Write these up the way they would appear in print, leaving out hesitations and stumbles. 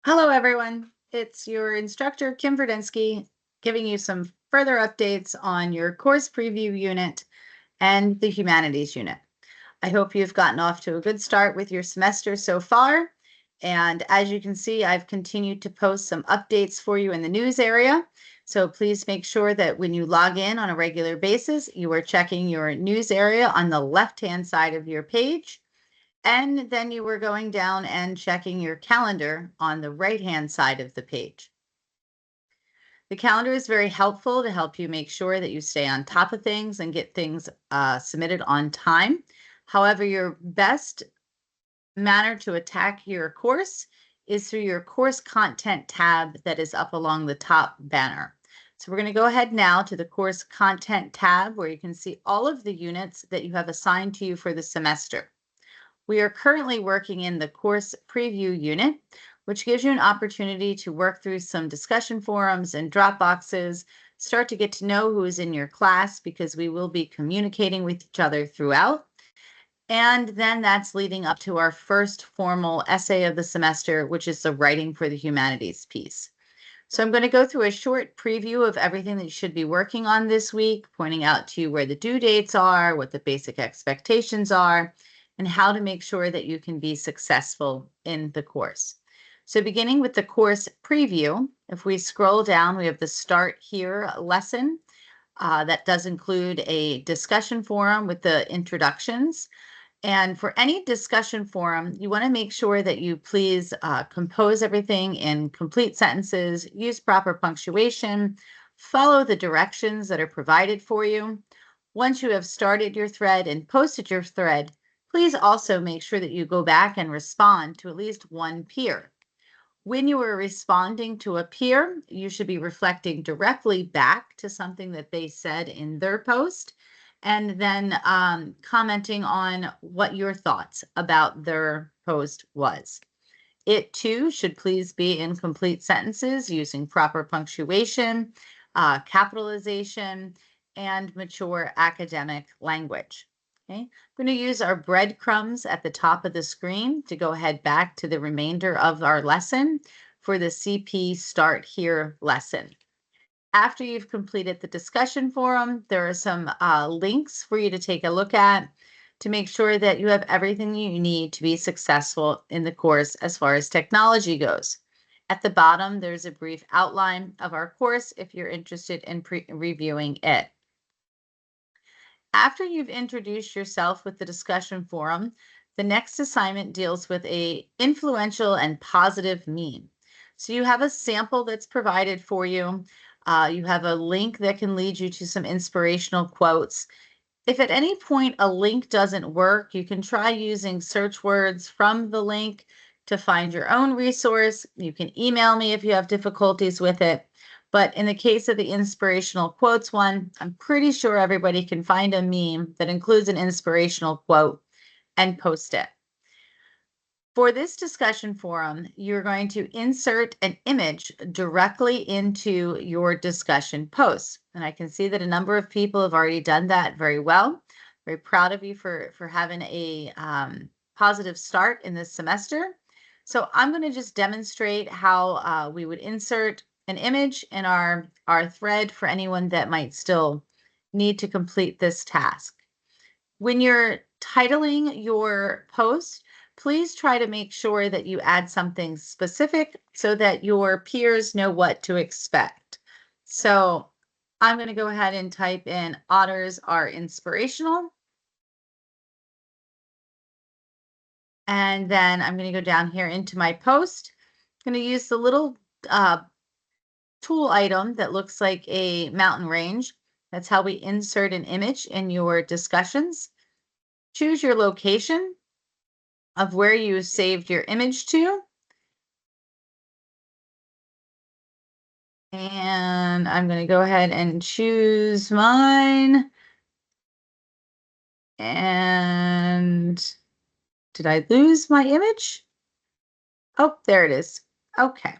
Hello, everyone. It's your instructor, Kim Verdensky, giving you some further updates on your course preview unit and the Humanities unit. I hope you've gotten off to a good start with your semester so far. And as you can see, I've continued to post some updates for you in the news area. So please make sure that when you log in on a regular basis, you are checking your news area on the left-hand side of your page. And then you were going down and checking your calendar on the right-hand side of the page. The calendar is very helpful to help you make sure that you stay on top of things and get things submitted on time. However, your best manner to attack your course is through your course content tab that is up along the top banner. So we're going to go ahead now to the course content tab where you can see all of the units that you have assigned to you for the semester. We are currently working in the course preview unit, which gives you an opportunity to work through some discussion forums and drop boxes, start to get to know who is in your class because we will be communicating with each other throughout. And then that's leading up to our first formal essay of the semester, which is the writing for the humanities piece. So I'm going to go through a short preview of everything that you should be working on this week, pointing out to you where the due dates are, what the basic expectations are, and how to make sure that you can be successful in the course. So beginning with the course preview, if we scroll down, we have the Start Here lesson. That does include a discussion forum with the introductions. And for any discussion forum, you want to make sure that you please compose everything in complete sentences, use proper punctuation, follow the directions that are provided for you. Once you have started your thread and posted your thread, please also make sure that you go back and respond to at least one peer. When you are responding to a peer, you should be reflecting directly back to something that they said in their post and then commenting on what your thoughts about their post was. It too should please be in complete sentences using proper punctuation, capitalization, and mature academic language. Okay, I'm going to use our breadcrumbs at the top of the screen to go ahead back to the remainder of our lesson for the CP Start Here lesson. After you've completed the discussion forum, there are some links for you to take a look at to make sure that you have everything you need to be successful in the course as far as technology goes. At the bottom, there's a brief outline of our course if you're interested in reviewing it. After you've introduced yourself with the discussion forum, the next assignment deals with a influential and positive meme. So you have a sample that's provided for you. You have a link that can lead you to some inspirational quotes. If at any point a link doesn't work, you can try using search words from the link to find your own resource. You can email me if you have difficulties with it. But in the case of the inspirational quotes one, I'm pretty sure everybody can find a meme that includes an inspirational quote and post it. For this discussion forum, you're going to insert an image directly into your discussion post. And I can see that a number of people have already done that very well. Very proud of you for having a positive start in this semester. So I'm going to just demonstrate how we would insert an image in our thread for anyone that might still need to complete this task. When you're titling your post, please try to make sure that you add something specific so that your peers know what to expect. So I'm going to go ahead and type in otters are inspirational. And then I'm going to go down here into my post. I'm going to use the little tool item that looks like a mountain range. That's how we insert an image in your discussions. Choose your location of where you saved your image to. And I'm going to go ahead and choose mine. And did I lose my image? Oh, there it is. Okay.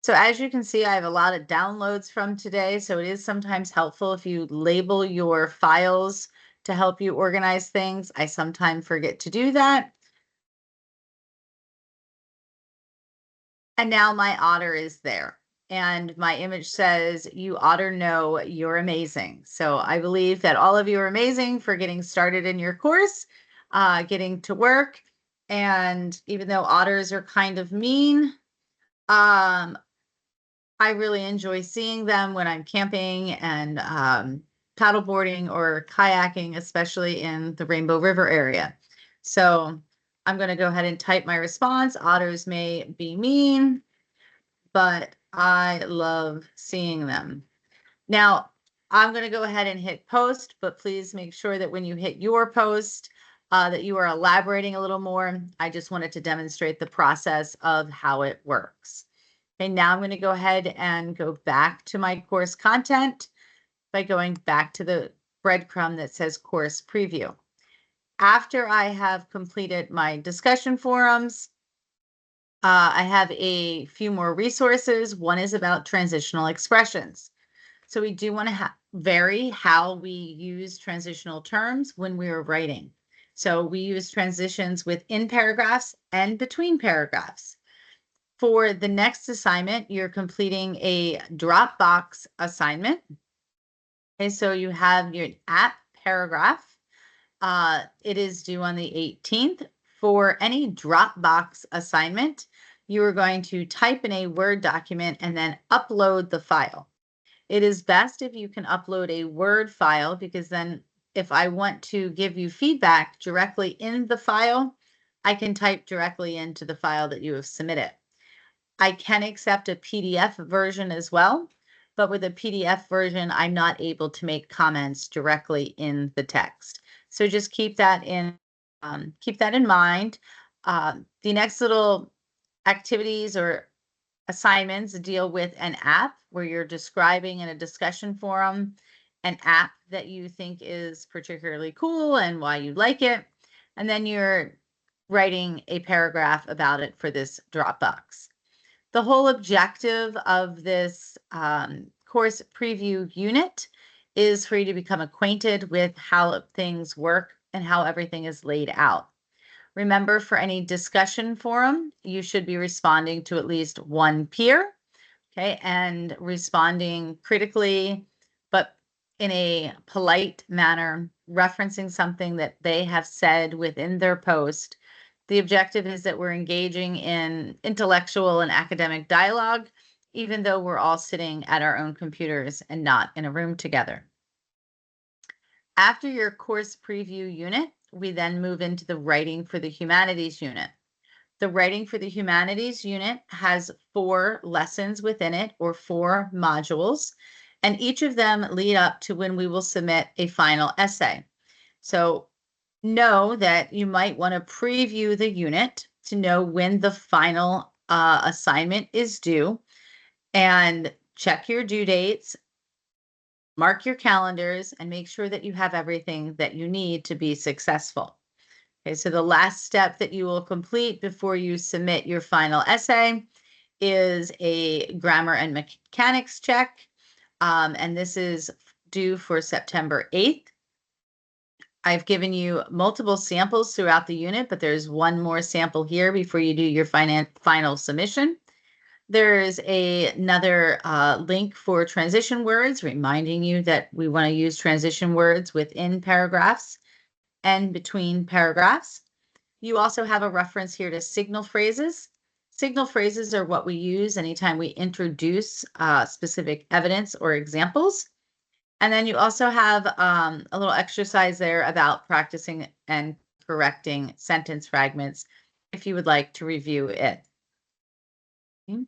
So as you can see, I have a lot of downloads from today. So it is sometimes helpful if you label your files to help you organize things. I sometimes forget to do that. And now my otter is there. And my image says, "You otter know you're amazing." So I believe that all of you are amazing for getting started in your course, getting to work. And even though otters are kind of mean, um, I really enjoy seeing them when I'm camping and paddleboarding or kayaking, especially in the Rainbow River area. So I'm going to go ahead and type my response. Otters may be mean, but I love seeing them. Now, I'm going to go ahead and hit post, but please make sure that when you hit your post, that you are elaborating a little more. I just wanted to demonstrate the process of how it works. Okay, now I'm going to go ahead and go back to my course content by going back to the breadcrumb that says course preview. After I have completed my discussion forums, I have a few more resources. One is about transitional expressions. So we do want to vary how we use transitional terms when we are writing. So we use transitions within paragraphs and between paragraphs. For the next assignment, you're completing a Dropbox assignment. Okay, so you have your app paragraph. It is due on the 18th. For any Dropbox assignment, you are going to type in a Word document and then upload the file. It is best if you can upload a Word file, because then if I want to give you feedback directly in the file, I can type directly into the file that you have submitted. I can accept a PDF version as well, but with a PDF version, I'm not able to make comments directly in the text. So just keep that in mind. The next little activities or assignments deal with an app where you're describing in a discussion forum an app that you think is particularly cool and why you like it. And then you're writing a paragraph about it for this Dropbox. The whole objective of this course preview unit is for you to become acquainted with how things work and how everything is laid out. Remember, for any discussion forum, you should be responding to at least one peer, okay, and responding critically, but in a polite manner, referencing something that they have said within their post. The objective is that we're engaging in intellectual and academic dialogue, even though we're all sitting at our own computers and not in a room together. After your course preview unit, we then move into the Writing for the Humanities unit. The Writing for the Humanities unit has 4 lessons within it, or 4 modules, and each of them lead up to when we will submit a final essay. So know that you might want to preview the unit to know when the final assignment is due, and check your due dates, mark your calendars, and make sure that you have everything that you need to be successful. Okay, so the last step that you will complete before you submit your final essay is a grammar and mechanics check, and this is due for September 8th. I've given you multiple samples throughout the unit, but there's one more sample here before you do your final submission. There's another link for transition words, reminding you that we want to use transition words within paragraphs and between paragraphs. You also have a reference here to signal phrases. Signal phrases are what we use anytime we introduce specific evidence or examples. And then you also have a little exercise there about practicing and correcting sentence fragments if you would like to review it. Okay.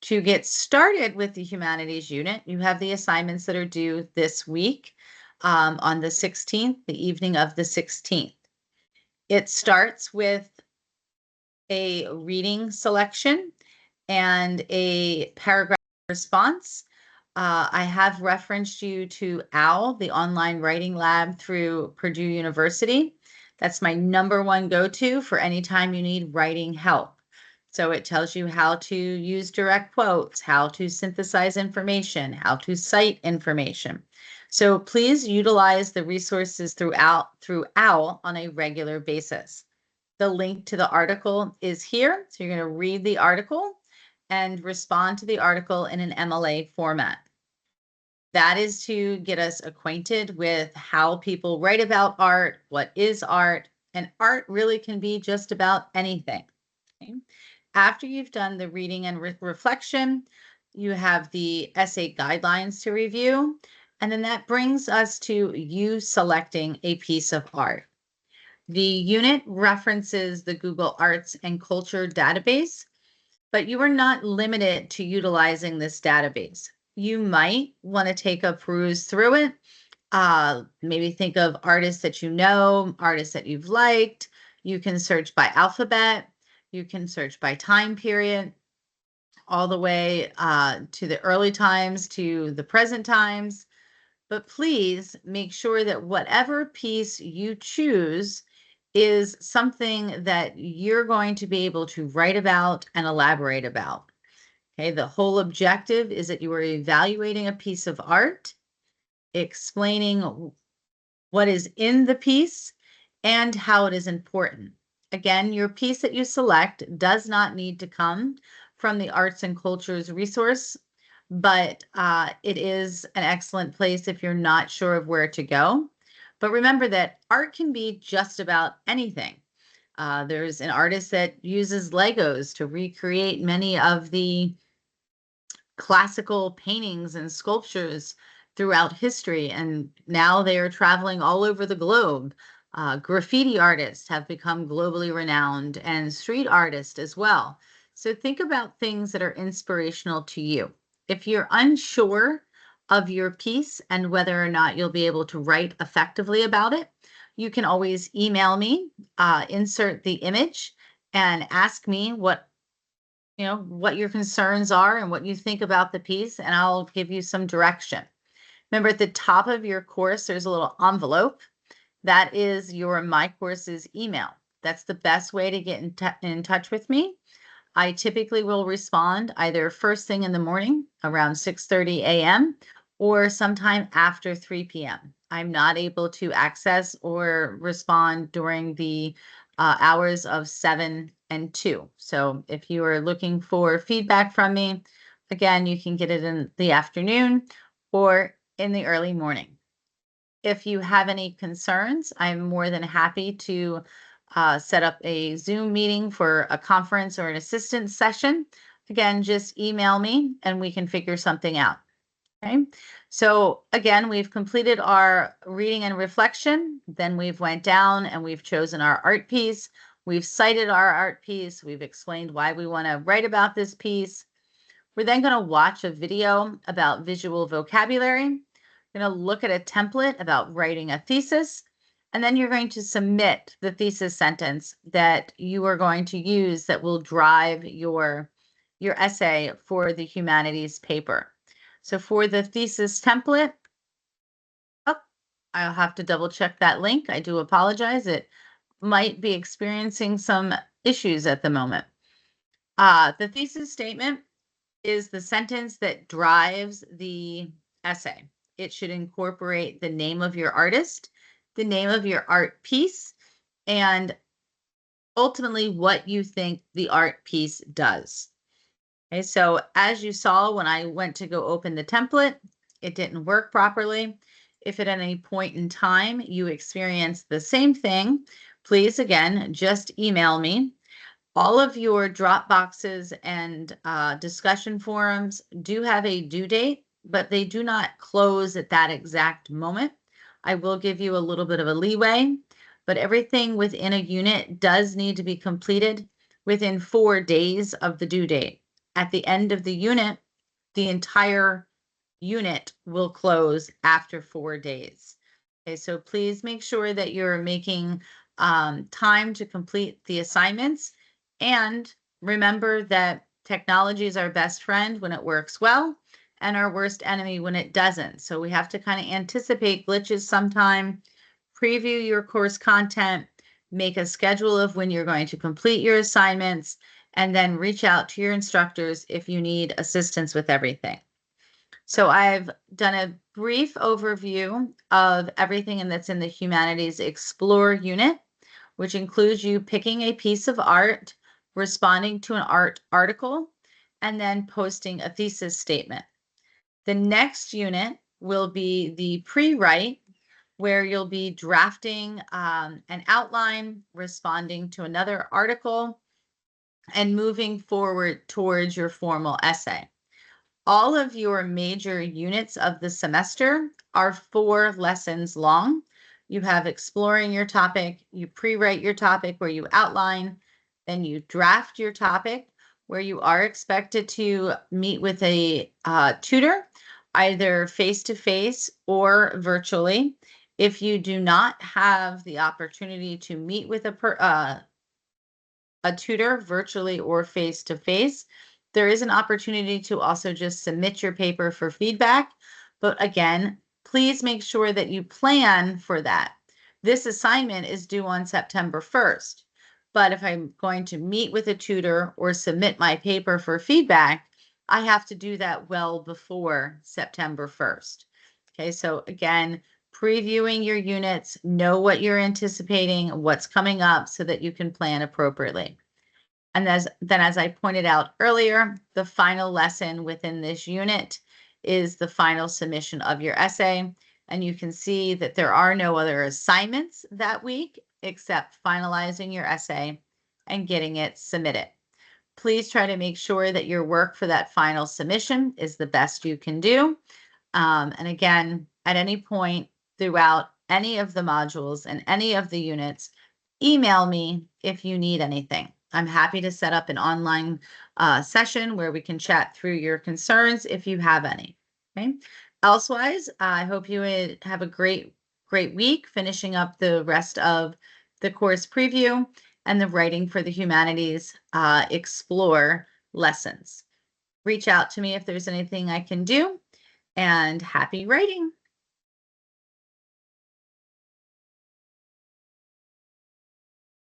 To get started with the Humanities unit, you have the assignments that are due this week on the 16th, the evening of the 16th. It starts with a reading selection and a paragraph response. I have referenced you to OWL, the online writing lab through Purdue University. That's my #1 go-to for any time you need writing help. So it tells you how to use direct quotes, how to synthesize information, how to cite information. So please utilize the resources through OWL on a regular basis. The link to the article is here. So you're going to read the article. and respond to the article in an MLA format. That is to get us acquainted with how people write about art, what is art, and art really can be just about anything. Okay? After you've done the reading and reflection, you have the essay guidelines to review, and then that brings us to you selecting a piece of art. The unit references the Google Arts and Culture database, but you are not limited to utilizing this database. You might want to take a peruse through it. Maybe think of artists that you know, artists that you've liked. You can search by alphabet. You can search by time period, all the way to the early times to the present times. But please make sure that whatever piece you choose is something that you're going to be able to write about and elaborate about. Okay, the whole objective is that you are evaluating a piece of art, explaining what is in the piece and how it is important. Again, your piece that you select does not need to come from the Arts and Cultures resource, but it is an excellent place if you're not sure of where to go. But remember that art can be just about anything. There's an artist that uses Legos to recreate many of the classical paintings and sculptures throughout history, and now they are traveling all over the globe. Graffiti artists have become globally renowned, and street artists as well. So think about things that are inspirational to you. If you're unsure of your piece and whether or not you'll be able to write effectively about it, you can always email me, insert the image, and ask me what your concerns are and what you think about the piece, and I'll give you some direction. Remember, at the top of your course, there's a little envelope. That is your My Courses email. That's the best way to get in touch with me. I typically will respond either first thing in the morning around 6:30 a.m. or sometime after 3 p.m. I'm not able to access or respond during the hours of 7 and 2. So if you are looking for feedback from me, again, you can get it in the afternoon or in the early morning. If you have any concerns, I'm more than happy to set up a Zoom meeting for a conference or an assistance session. Again, just email me and we can figure something out. Okay. So again, we've completed our reading and reflection. Then we've went down and we've chosen our art piece. We've cited our art piece. We've explained why we want to write about this piece. We're then going to watch a video about visual vocabulary. We're going to look at a template about writing a thesis. And then you're going to submit the thesis sentence that you are going to use that will drive your essay for the humanities paper. So for the thesis template, I'll have to double check that link. I do apologize. It might be experiencing some issues at the moment. The thesis statement is the sentence that drives the essay. It should incorporate the name of your artist, the name of your art piece, and ultimately what you think the art piece does. Okay, so as you saw when I went to go open the template, it didn't work properly. If at any point in time you experience the same thing, please again, just email me. All of your drop boxes and discussion forums do have a due date, but they do not close at that exact moment. I will give you a little bit of a leeway, but everything within a unit does need to be completed within 4 days of the due date. At the end of the unit, the entire unit will close after 4 days. Okay, so please make sure that you're making time to complete the assignments. And remember that technology is our best friend when it works well and our worst enemy when it doesn't. So we have to kind of anticipate glitches sometime, preview your course content, make a schedule of when you're going to complete your assignments, and then reach out to your instructors if you need assistance with everything. So I've done a brief overview of everything that's in the Humanities Explore unit, which includes you picking a piece of art, responding to an art article, and then posting a thesis statement. The next unit will be the pre-write, where you'll be drafting an outline, responding to another article, and moving forward towards your formal essay. All of your major units of the semester are 4 lessons long. You have exploring your topic, you pre-write your topic where you outline, then you draft your topic where you are expected to meet with a tutor, either face-to-face or virtually. If you do not have the opportunity to meet with a tutor virtually or face-to-face, there is an opportunity to also just submit your paper for feedback. But again, please make sure that you plan for that. This assignment is due on September 1st. But if I'm going to meet with a tutor or submit my paper for feedback, I have to do that well before September 1st. Okay, so again, previewing your units, know what you're anticipating, what's coming up so that you can plan appropriately. And as I pointed out earlier, the final lesson within this unit is the final submission of your essay. And you can see that there are no other assignments that week except finalizing your essay and getting it submitted. Please try to make sure that your work for that final submission is the best you can do. And again, at any point throughout any of the modules and any of the units, email me if you need anything. I'm happy to set up an online session where we can chat through your concerns if you have any. Okay. Elsewise, I hope you have a great week finishing up the rest of the course preview and the writing for the Humanities Explore lessons. Reach out to me if there's anything I can do, and happy writing.